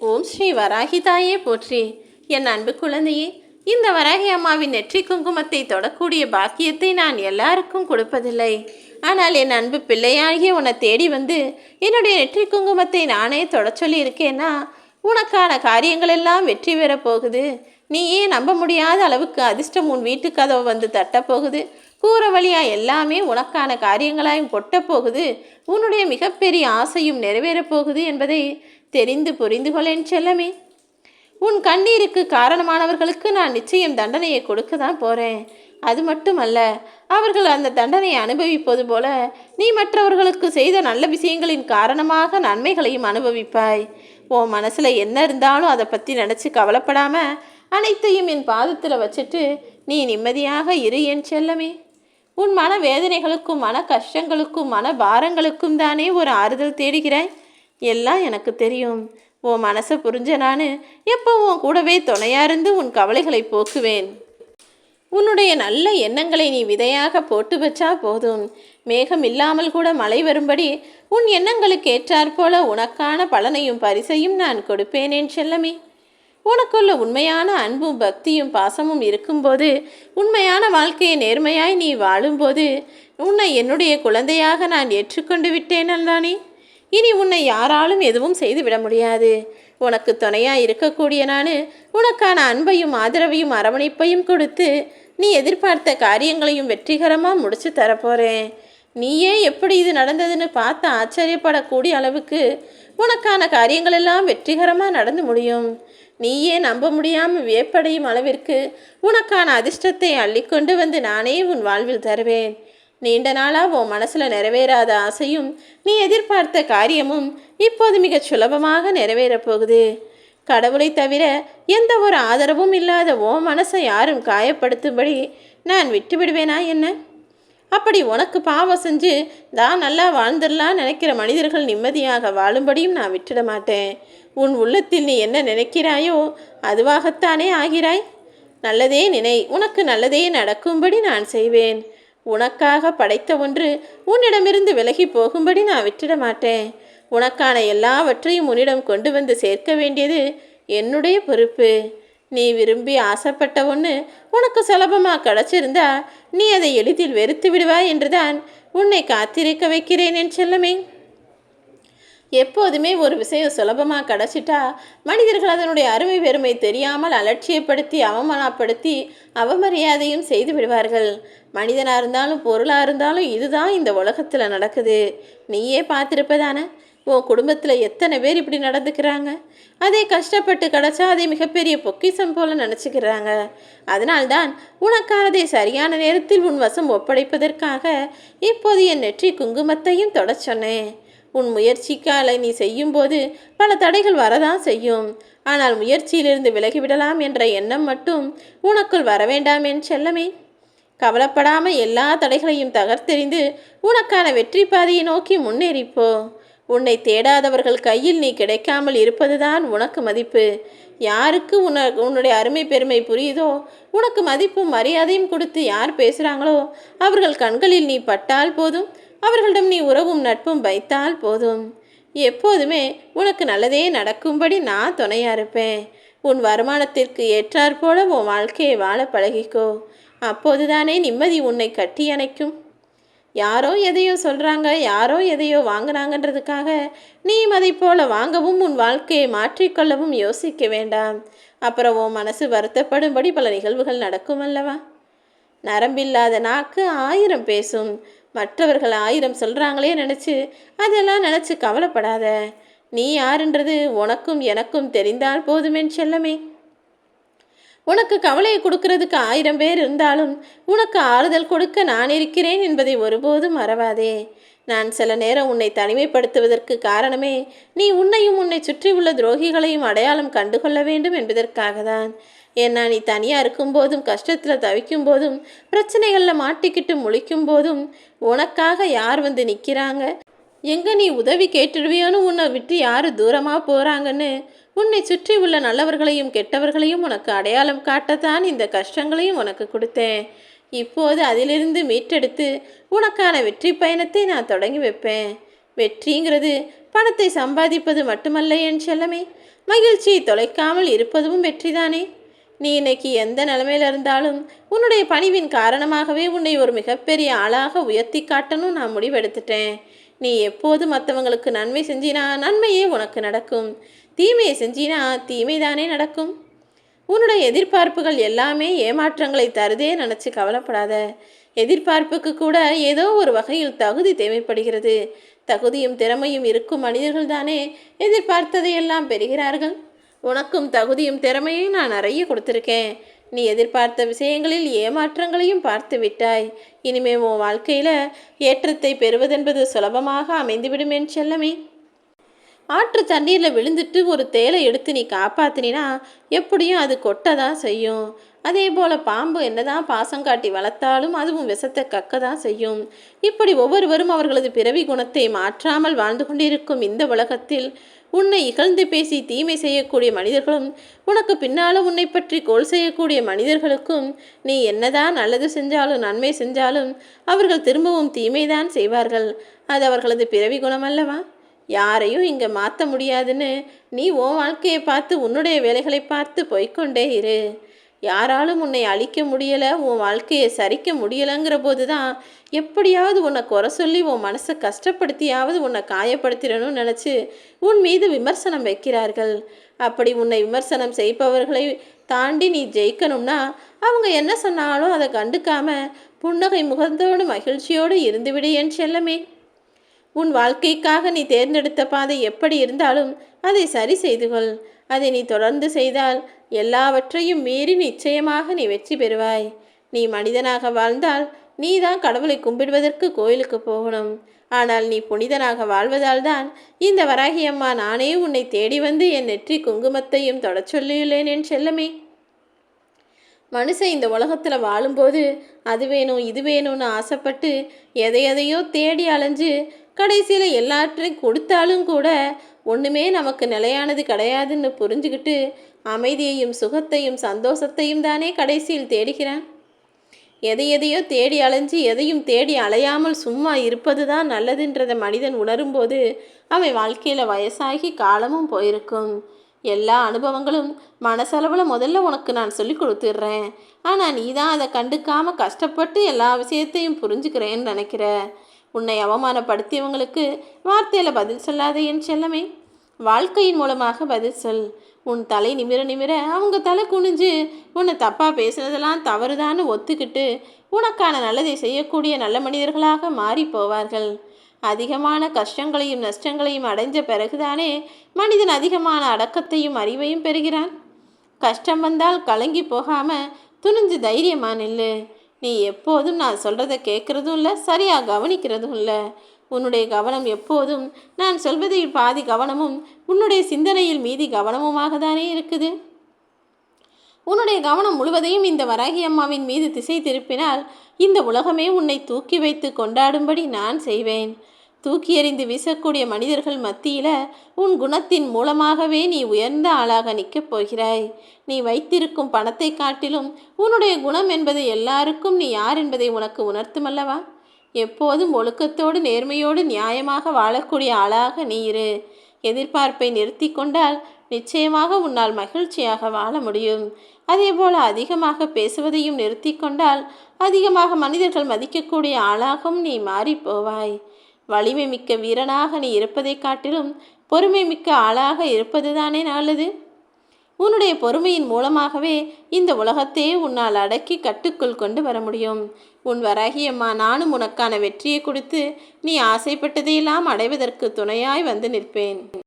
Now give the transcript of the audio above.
ஓம் ஸ்ரீ வராகி தாயே போற்றி. என் அன்பு குழந்தையே, இந்த வராகி அம்மாவின் நெற்றி குங்குமத்தை தொடக்கூடிய பாக்கியத்தை நான் எல்லாருக்கும் கொடுப்பதில்லை. ஆனால் என் அன்பு பிள்ளையாகிய உன்னை தேடி வந்து என்னுடைய நெற்றி குங்குமத்தை நானே தொட சொல்லி இருக்கேன்னா, உனக்கான காரியங்கள் எல்லாம் வெற்றி பெறப் போகுது. நீயே நம்ப முடியாத அளவுக்கு அதிர்ஷ்டம் உன் வீட்டு கதவு வந்து தட்டப்போகுது. கூற வழியா எல்லாமே உனக்கான காரியங்களாயும் கொட்டப் போகுது. உன்னுடைய மிகப்பெரிய ஆசையும் நிறைவேறப் போகுது என்பதை தெரிந்து புரிந்து கொள் என் செல்லமே. உன் கண்ணீருக்கு காரணமானவர்களுக்கு நான் நிச்சயம் தண்டனையை கொடுக்க தான் போகிறேன். அது மட்டுமல்ல, அவர்கள் அந்த தண்டனையை அனுபவிப்பது போல நீ மற்றவர்களுக்கு செய்த நல்ல விஷயங்களின் காரணமாக நன்மைகளையும் அனுபவிப்பாய். உன் மனசில் என்ன இருந்தாலும் அதை பற்றி நினச்சி கவலைப்படாமல் அனைத்தையும் என் பாதத்தில் வச்சுட்டு நீ நிம்மதியாக இரு என் செல்லமே. உன் மன வேதனைகளுக்கும் மன கஷ்டங்களுக்கும் மன பாரங்களுக்கும் தானே ஒரு ஆறுதல் தேடுகிறாய். எல்லாம் எனக்கு தெரியும். உன் மனசை புரிஞ்ச நான் எப்போ உன் கூடவே துணையாக இருந்து உன் கவலைகளை போக்குவேன். உன்னுடைய நல்ல எண்ணங்களை நீ விதையாக போட்டு வச்சா போதும். மேகம் இல்லாமல் கூட மழை வரும்படி உன் எண்ணங்களுக்கு ஏற்றாற்போல உனக்கான பலனையும் பரிசையும் நான் கொடுப்பேனேன் செல்லமே. உனக்குள்ள உண்மையான அன்பும் பக்தியும் பாசமும் இருக்கும்போது, உண்மையான வாழ்க்கையை நேர்மையாய் நீ வாழும்போது, உன்னை என்னுடைய குழந்தையாக நான் ஏற்றுக்கொண்டு விட்டேனல்தானே. இனி உன்னை யாராலும் எதுவும் செய்துவிட முடியாது. உனக்கு துணையாக இருக்கக்கூடிய நான் உனக்கான அன்பையும் ஆதரவையும் அரவணைப்பையும் கொடுத்து நீ எதிர்பார்த்த காரியங்களையும் வெற்றிகரமாக முடிச்சு தரப்போகிறேன். நீயே எப்படி இது நடந்ததுன்னு பார்த்து ஆச்சரியப்படக்கூடிய அளவுக்கு உனக்கான காரியங்கள் எல்லாம் வெற்றிகரமாக நடந்து முடியும். நீயே நம்ப முடியாமல் வியப்படையும் அளவிற்கு உனக்கான அதிர்ஷ்டத்தை அள்ளிக்கொண்டு வந்து நானே உன் வாழ்வில் தருவேன். நீண்ட நாளாக உன் மனசில் நிறைவேறாத ஆசையும் நீ எதிர்பார்த்த காரியமும் இப்போது மிகச் சுலபமாக நிறைவேறப் போகுது. கடவுளை தவிர எந்த ஒரு ஆதரவும் இல்லாத உன் மனசை யாரும் காயப்படுத்தும்படி நான் விட்டு விடுவேனா என்ன? அப்படி உனக்கு பாவம் செஞ்சு தான் நல்லா வாழ்ந்துடலாம் நினைக்கிற மனிதர்கள் நிம்மதியாக வாழும்படியும் நான் விட்டுட மாட்டேன். உன் உள்ளத்தில் நீ என்ன நினைக்கிறாயோ அதுவாகத்தானே ஆகிறாய். நல்லதே நினை, உனக்கு நல்லதே நடக்கும்படி நான் செய்வேன். உனக்காக படைத்த ஒன்று உன்னிடமிருந்து விலகி போகும்படி நான் விட்டுட மாட்டேன். உனக்கான எல்லாவற்றையும் உன்னிடம் கொண்டு வந்து சேர்க்க வேண்டியது என்னுடைய பொறுப்பு. நீ விரும்பி ஆசைப்பட்ட ஒன்று உனக்கு சுலபமாக கிடச்சிருந்தா நீ அதை எளிதில் வெறுத்து விடுவாய் என்றுதான் உன்னை காத்திருக்க வைக்கிறேன் என் செல்லமே. எப்போதுமே ஒரு விஷயம் சுலபமாக கிடச்சிட்டா மனிதர்கள் அதனுடைய அருமை பெருமை தெரியாமல் அலட்சியப்படுத்தி அவமானப்படுத்தி அவமரியாதையும் செய்து விடுவார்கள். மனிதனாக இருந்தாலும் பொருளாக இருந்தாலும் இதுதான் இந்த உலகத்தில் நடக்குது. நீயே பார்த்துருப்பதானே, உன் குடும்பத்தில் எத்தனை பேர் இப்படி நடந்துக்கிறாங்க. அதே கஷ்டப்பட்டு கிடச்சா அதை மிகப்பெரிய பொக்கிஷம் போல நினச்சிக்கிறாங்க. அதனால்தான் உனக்கானதை சரியான நேரத்தில் உன் வசம் ஒப்படைப்பதற்காக இப்போது என் நெற்றி குங்குமத்தையும் தொட சொன்னேன். உன் முயற்சிக்கால நீ செய்யும்போது பல தடைகள் வரதான் செய்யும். ஆனால் முயற்சியிலிருந்து விலகிவிடலாம் என்ற எண்ணம் மட்டும் உனக்குள் வரவேண்டாம் என் செல்லமே. கவலைப்படாமல் எல்லா தடைகளையும் தகர்த்தெறிந்து உனக்கான வெற்றி பாதையை நோக்கி முன்னேறிப்போ. உன்னை தேடாதவர்கள் கையில் நீ கிடைக்காமல் இருப்பதுதான் உனக்கு மதிப்பு. யாருக்கு உன்னுடைய அருமை பெருமை புரியுதோ, உனக்கு மதிப்பும் மரியாதையும் கொடுத்து யார் பேசுகிறாங்களோ அவர்கள் கண்களில் நீ பட்டால் போதும். அவர்களிடம் நீ உறவும் நட்பும் வைத்தால் போதும். எப்போதுமே உனக்கு நல்லதே நடக்கும்படி நான் துணையாக இருப்பேன். உன் வருமானத்திற்கு ஏற்றாற்போல உன் வாழ்க்கையை வாழ பழகிக்கோ. அப்போதுதானே நிம்மதி உன்னை கட்டி அணைக்கும். யாரோ எதையோ சொல்கிறாங்க, யாரோ எதையோ வாங்கினாங்கன்றதுக்காக நீயும் அதை போல வாங்கவும் உன் வாழ்க்கையை மாற்றிக்கொள்ளவும் யோசிக்க வேண்டாம். அப்புறம் உன் மனசு வருத்தப்படும்படி பல நிகழ்வுகள் நடக்கும் அல்லவா. நரம்பில்லாத நாக்கு 1000 பேசும். மற்றவர்கள் 1000 சொல்கிறாங்களே நினச்சி அதெல்லாம் நினச்சி கவலைப்படாத. நீ யாருன்றது உனக்கும் எனக்கும் தெரிந்தால் போதுமென் செல்லமே. உனக்கு கவலையை கொடுக்கறதுக்கு 1000 பேர் இருந்தாலும் உனக்கு ஆறுதல் கொடுக்க நான் இருக்கிறேன் என்பதை ஒருபோதும் மறவாதே. நான் சில நேரம் உன்னை தனிமைப்படுத்துவதற்கு காரணமே நீ உன்னையும் உன்னை சுற்றி உள்ள துரோகிகளையும் அடையாளம் கண்டுகொள்ள வேண்டும் என்பதற்காக தான். ஏன்னா நீ தனியாக இருக்கும்போதும் கஷ்டத்தில் தவிக்கும் போதும் பிரச்சனைகளில் மாட்டிக்கிட்டு முழிக்கும் போதும் உனக்காக யார் வந்து நிற்கிறாங்க, எங்கே நீ உதவி கேட்டுடுவியோன்னு உன்னை விட்டு யார் தூரமாக போகிறாங்கன்னு உன்னை சுற்றி உள்ள நல்லவர்களையும் கெட்டவர்களையும் உனக்கு அடையாளம் காட்டத்தான் இந்த கஷ்டங்களையும் உனக்கு கொடுத்தேன். இப்போது அதிலிருந்து மீட்டெடுத்து உனக்கான வெற்றி பயணத்தை நான் தொடங்கி வைப்பேன். வெற்றிங்கிறது பணத்தை சம்பாதிப்பது மட்டுமல்ல என் செல்லமே. மகிழ்ச்சியை தொலைக்காமல் இருப்பதும் வெற்றிதானே. நீ இன்னைக்கு எந்த நிலைமையில இருந்தாலும் உன்னுடைய பணிவின் காரணமாகவே உன்னை ஒரு மிகப்பெரிய ஆளாக உயர்த்தி காட்டணும் நான் முடிவெடுத்துட்டேன். நீ எப்போது மற்றவங்களுக்கு நன்மை செஞ்சினா நன்மையே உனக்கு நடக்கும், தீமையை செஞ்சினா தீமைதானே நடக்கும். உன்னுடைய எதிர்பார்ப்புகள் எல்லாமே ஏமாற்றங்களை தருதே நினச்சி கவலைப்படாத. எதிர்பார்ப்புக்கு கூட ஏதோ ஒரு வகையில் தகுதி தேவைப்படுகிறது. தகுதியும் திறமையும் இருக்கும் மனிதர்கள் தானே எதிர்பார்த்ததையெல்லாம் பெறுகிறார்கள். உனக்கும் தகுதியும் திறமையும் நான் நிறைய கொடுத்துருக்கேன். நீ எதிர்பார்த்த விஷயங்களில் ஏமாற்றங்களையும் பார்த்து விட்டாய். இனிமே உன் வாழ்க்கையில் ஏற்றத்தை பெறுவதென்பது சுலபமாக அமைந்துவிடும் என் செல்லமே. ஆற்று தண்ணீரில் விழுந்துட்டு ஒரு தேலை எடுத்து நீ காப்பாற்றினா எப்படியும் அது கொட்ட தான் செய்யும். அதே போல் பாம்பு என்னதான் பாசம் காட்டி வளர்த்தாலும் அதுவும் விஷத்தை கக்க தான் செய்யும். இப்படி ஒவ்வொருவரும் அவர்களது பிறவி குணத்தை மாற்றாமல் வாழ்ந்து கொண்டிருக்கும் இந்த உலகத்தில் உன்னை இகழ்ந்து பேசி தீமை செய்யக்கூடிய மனிதர்களும் உனக்கு பின்னால் உன்னை பற்றி கோல் செய்யக்கூடிய மனிதர்களுக்கும் நீ என்னதான் நல்லது செஞ்சாலும் நன்மை செஞ்சாலும் அவர்கள் திரும்பவும் தீமைதான் செய்வார்கள். அது அவர்களது பிறவி குணம் அல்லவா? யாரையும் இங்கே மாற்ற முடியாதுன்னு நீ உன் வாழ்க்கையை பார்த்து உன்னுடைய வேலைகளை பார்த்து போய்கொண்டே இரு. யாராலும் உன்னை அழிக்க முடியலை, உன் வாழ்க்கையை சரிக்க முடியலைங்கிற போது தான் எப்படியாவது உன்னை குறை சொல்லி உன் மனசை கஷ்டப்படுத்தியாவது உன்னை காயப்படுத்திடணும்னு நினச்சி உன் மீது விமர்சனம் வைக்கிறார்கள். அப்படி உன்னை விமர்சனம் செய்பவர்களை தாண்டி நீ ஜெயிக்கணும்னா அவங்க என்ன சொன்னாலும் அதை கண்டுக்காம புன்னகை முகத்தோடு மகிழ்ச்சியோடு இருந்துவிடு என் செல்லமே. உன் வாழ்க்கைக்காக நீ தேர்ந்தெடுத்த பாதை எப்படி இருந்தாலும் அதை சரி செய்து கொள். அதை நீ தொடர்ந்து செய்தால் எல்லாவற்றையும் மீறி நிச்சயமாக நீ வெற்றி பெறுவாய். நீ மனிதனாக வாழ்ந்தால் நீ தான் கடவுளை கும்பிடுவதற்கு கோயிலுக்கு போகணும். ஆனால் நீ புனிதனாக வாழ்வதால் தான் இந்த வராகி அம்மா நானே உன்னை தேடி வந்து என் நெற்றி குங்குமத்தையும் தொடச் சொல்லியுள்ளேன் என் செல்லமே. மனுஷன் இந்த உலகத்தில் வாழும்போது அது வேணும் இது வேணும்னு ஆசைப்பட்டு எதையோ தேடி அலைஞ்சு கடைசியில் எல்லாற்றையும் கொடுத்தாலும் கூட ஒன்றுமே நமக்கு நிலையானது கிடையாதுன்னு புரிஞ்சுக்கிட்டு அமைதியையும் சுகத்தையும் சந்தோஷத்தையும் தானே கடைசியில் தேடுகிறான். எதையோ தேடி அலைஞ்சு எதையும் தேடி அலையாமல் சும்மா இருப்பது தான் நல்லதுன்றதை மனிதன் உணரும்போது அவன் வாழ்க்கையில் வயசாகி காலமும் போயிருக்கும். எல்லா அனுபவங்களும் மனசளவில் முதல்ல உனக்கு நான் சொல்லி கொடுத்துட்றேன். ஆனால் நீ தான் அதை கண்டுக்காமல் கஷ்டப்பட்டு எல்லா விஷயத்தையும் புரிஞ்சுக்கிறேன்னு நினைக்கிற. உன்னை அவமானப்படுத்தியவங்களுக்கு வார்த்தையில் பதில் சொல்லாத என் செல்லமே. வாழ்க்கையின் மூலமாக பதில் சொல். உன் தலை நிமிர நிமிர அவங்க தலை குனிஞ்சு உன்னை தப்பாக பேசுனதெல்லாம் தவறுதான்னு ஒத்துக்கிட்டு உனக்கான நல்லதை செய்யக்கூடிய நல்ல மனிதர்களாக மாறி போவார்கள். அதிகமான கஷ்டங்களையும் நஷ்டங்களையும் அடைஞ்ச பிறகுதானே மனிதன் அதிகமான அடக்கத்தையும் அறிவையும் பெறுகிறான். கஷ்டம் வந்தால் கலங்கி போகாமல் துணிஞ்சு தைரியமாக நில்லு. நீ எப்போதும் நான் சொல்கிறத கேட்குறதும் இல்லை, சரியாக கவனிக்கிறதும் இல்லை. உன்னுடைய கவனம் எப்போதும் நான் சொல்வதில் பாதி கவனமும் உன்னுடைய சிந்தனையில் மீதி கவனமுமாக தானே இருக்குது. உன்னுடைய கவனம் முழுவதையும் இந்த வராகி அம்மாவின் மீது திசை திருப்பினால் இந்த உலகமே உன்னை தூக்கி வைத்து கொண்டாடும்படி நான் செய்வேன். தூக்கி எறிந்து வீசக்கூடிய மனிதர்கள் மத்தியில் உன் குணத்தின் மூலமாகவே நீ உயர்ந்த ஆளாக நிற்கப் போகிறாய். நீ வைத்திருக்கும் பணத்தை காட்டிலும் உன்னுடைய குணம் என்பது எல்லாருக்கும் நீ யார் என்பதை உனக்கு உணர்த்துமல்லவா? எப்போதும் ஒழுக்கத்தோடு நேர்மையோடு நியாயமாக வாழக்கூடிய ஆளாக நீ இரு. எதிர்பார்ப்பை நிறுத்தி கொண்டால் நிச்சயமாக உன்னால் மகிழ்ச்சியாக வாழ முடியும். அதேபோல் அதிகமாக பேசுவதையும் நிறுத்தி கொண்டால் அதிகமாக மனிதர்கள் மதிக்கக்கூடிய ஆளாகவும் நீ மாறி போவாய். வலிமை மிக்க வீரனாக நீ இருப்பதை காட்டிலும் பொறுமை மிக்க ஆளாக இருப்பது தானே நல்லது. உன்னுடைய பொறுமையின் மூலமாகவே இந்த உலகத்தையே உன்னால் அடக்கி கட்டுக்குள் கொண்டு வர முடியும். உன் வராகி அம்மா நானும் உனக்கான வெற்றியை கொடுத்து நீ ஆசைப்பட்டதையெல்லாம் அடைவதற்கு துணையாய் வந்து நிற்பேன்.